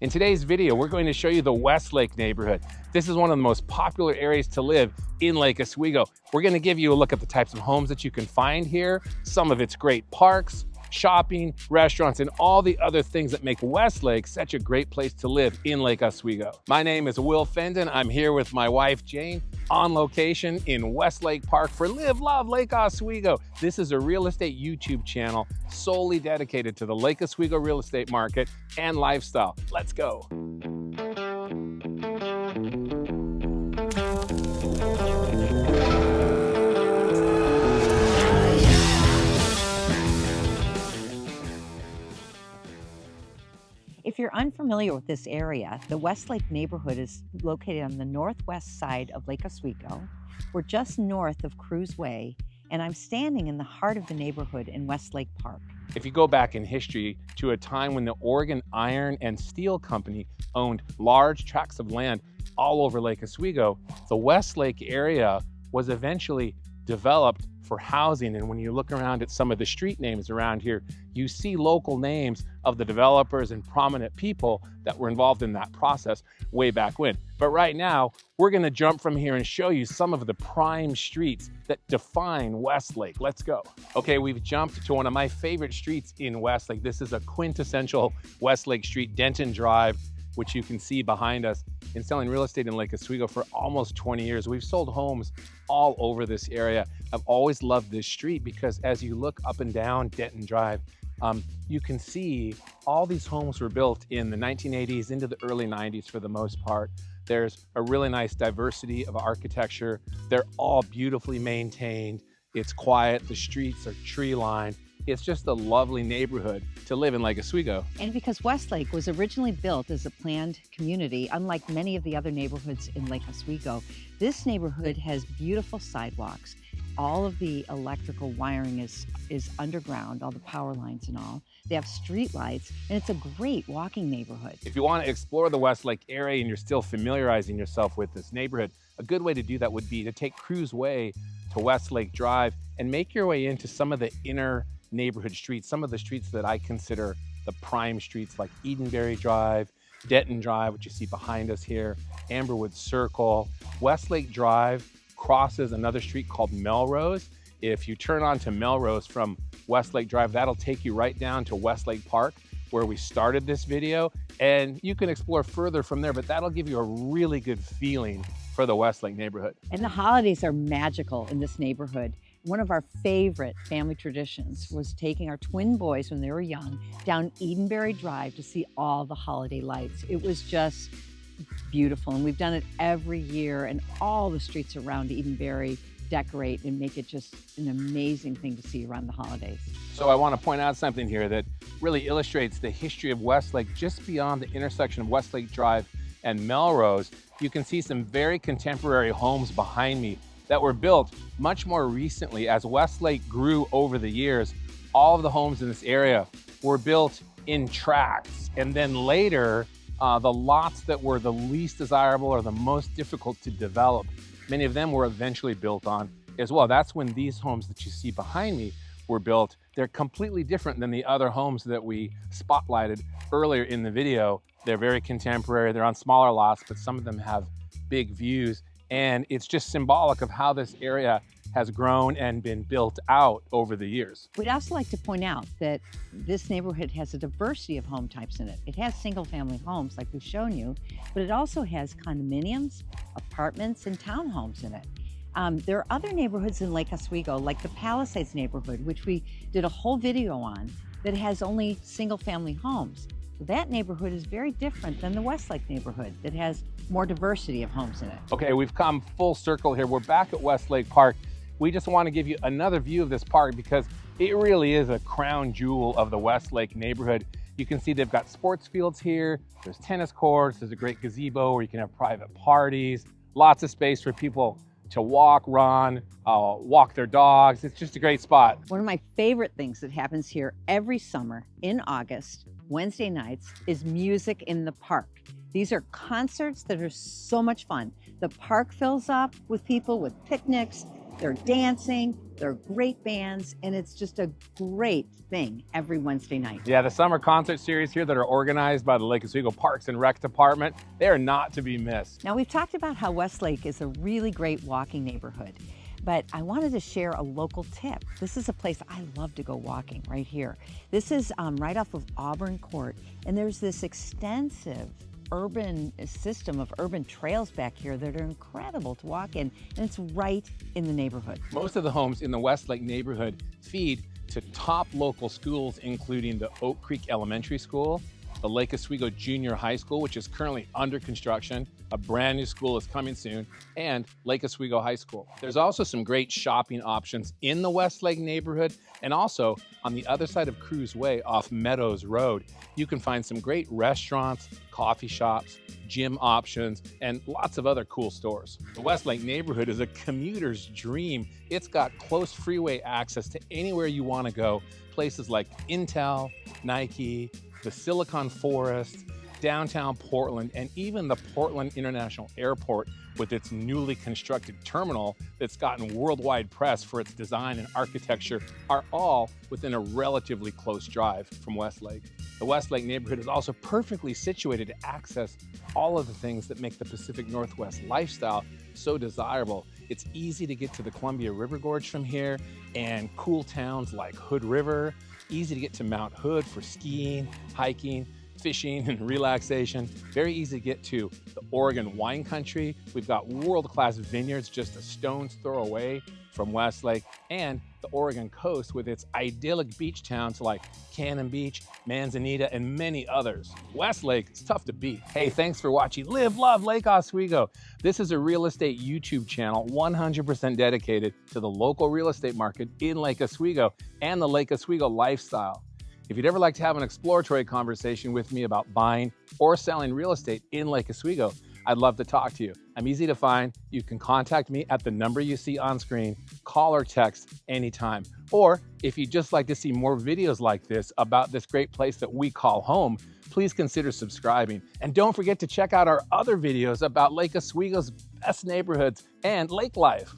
In today's video, we're going to show you the Westlake neighborhood. This is one of the most popular areas to live in Lake Oswego. We're going to give you a look at the types of homes that you can find here, some of its great parks, shopping, restaurants, and all the other things that make Westlake such a great place to live in Lake Oswego. My name is Will Fendon. I'm here with my wife, Jane, on location in Westlake Park for Live, Love Lake Oswego. This is a real estate YouTube channel solely dedicated to the Lake Oswego real estate market and lifestyle. Let's go. If you're unfamiliar with this area, the Westlake neighborhood is located on the northwest side of Lake Oswego. We're just north of Cruise Way, and I'm standing in the heart of the neighborhood in Westlake Park. If you go back in history to a time when the Oregon Iron and Steel Company owned large tracts of land all over Lake Oswego, the Westlake area was eventually developed for housing. And when you look around at some of the street names around here, you see local names of the developers and prominent people that were involved in that process way back when. But right now, we're gonna jump from here and show you some of the prime streets that define Westlake. Let's go. Okay, we've jumped to one of my favorite streets in Westlake. This is a quintessential Westlake street, Denton Drive, which you can see behind us. In selling real estate in Lake Oswego for almost 20 years. We've sold homes all over this area. I've always loved this street because as you look up and down Denton Drive, you can see all these homes were built in the 1980s into the early 90s for the most part. There's a really nice diversity of architecture. They're all beautifully maintained. It's quiet, the streets are tree lined. It's just a lovely neighborhood to live in Lake Oswego. And because Westlake was originally built as a planned community, unlike many of the other neighborhoods in Lake Oswego, this neighborhood has beautiful sidewalks. All of the electrical wiring is underground, all the power lines and all. They have street lights, and it's a great walking neighborhood. If you want to explore the Westlake area and you're still familiarizing yourself with this neighborhood, a good way to do that would be to take Cruise Way to Westlake Drive and make your way into some of the inner neighborhood streets, some of the streets that I consider the prime streets like Edenberry Drive, Denton Drive, which you see behind us here, Amberwood Circle. Westlake Drive crosses another street called Melrose. If you turn onto Melrose from Westlake Drive, that'll take you right down to Westlake Park, where we started this video, and you can explore further from there, but that'll give you a really good feeling for the Westlake neighborhood. And the holidays are magical in this neighborhood. One of our favorite family traditions was taking our twin boys when they were young down Edenberry Drive to see all the holiday lights. It was just beautiful, and we've done it every year, and all the streets around Edenberry decorate and make it just an amazing thing to see around the holidays. So I want to point out something here that really illustrates the history of Westlake. Just beyond the intersection of Westlake Drive and Melrose, you can see some very contemporary homes behind me that were built much more recently. As Westlake grew over the years, all of the homes in this area were built in tracts. And then later, the lots that were the least desirable or the most difficult to develop, many of them were eventually built on as well. That's when these homes that you see behind me were built. They're completely different than the other homes that we spotlighted earlier in the video. They're very contemporary, they're on smaller lots, but some of them have big views. And it's just symbolic of how this area has grown and been built out over the years. We'd also like to point out that this neighborhood has a diversity of home types in it. It has single-family homes like we've shown you, but it also has condominiums, apartments, and townhomes in it. There are other neighborhoods in Lake Oswego, like the Palisades neighborhood, which we did a whole video on, that has only single-family homes. That neighborhood is very different than the Westlake neighborhood that has more diversity of homes in it. Okay, we've come full circle here. We're back at Westlake Park. We just want to give you another view of this park because it really is a crown jewel of the Westlake neighborhood. You can see they've got sports fields here. There's tennis courts. There's a great gazebo where you can have private parties. Lots of space for people to walk, run, walk their dogs. It's just a great spot. One of my favorite things that happens here every summer in August, Wednesday nights, is music in the park. These are concerts that are so much fun. The park fills up with people with picnics. They're dancing, They're great bands, and it's just a great thing every Wednesday night. Yeah, the summer concert series here that are organized by the Lake Oswego Parks and Rec Department, they are not to be missed. Now, we've talked about how Westlake is a really great walking neighborhood, but I wanted to share a local tip. This is a place I love to go walking right here. This is right off of Auburn Court, and there's this extensive urban system of urban trails back here that are incredible to walk in, and it's right in the neighborhood. Most of the homes in the Westlake neighborhood feed to top local schools, including the Oak Creek Elementary School, the Lake Oswego Junior High School, which is currently under construction. A brand new school is coming soon, and Lake Oswego High School. There's also some great shopping options in the Westlake neighborhood, and also on the other side of Cruz Way off Meadows Road. You can find some great restaurants, coffee shops, gym options, and lots of other cool stores. The Westlake neighborhood is a commuter's dream. It's got close freeway access to anywhere you want to go. Places like Intel, Nike, the Silicon Forest, downtown Portland, and even the Portland International Airport with its newly constructed terminal that's gotten worldwide press for its design and architecture are all within a relatively close drive from Westlake. The Westlake neighborhood is also perfectly situated to access all of the things that make the Pacific Northwest lifestyle so desirable. It's easy to get to the Columbia River Gorge from here, and cool towns like Hood River, easy to get to Mount Hood for skiing, hiking, fishing, and relaxation. Very easy to get to the Oregon wine country. We've got world-class vineyards just a stone's throw away from Westlake, and the Oregon coast with its idyllic beach towns like Cannon Beach, Manzanita, and many others. Westlake is tough to beat. Hey, thanks for watching Live, Love Lake Oswego. This is a real estate YouTube channel 100% dedicated to the local real estate market in Lake Oswego and the Lake Oswego lifestyle. If you'd ever like to have an exploratory conversation with me about buying or selling real estate in Lake Oswego, I'd love to talk to you. I'm easy to find. You can contact me at the number you see on screen, call or text anytime. Or if you'd just like to see more videos like this about this great place that we call home, please consider subscribing. And don't forget to check out our other videos about Lake Oswego's best neighborhoods and lake life.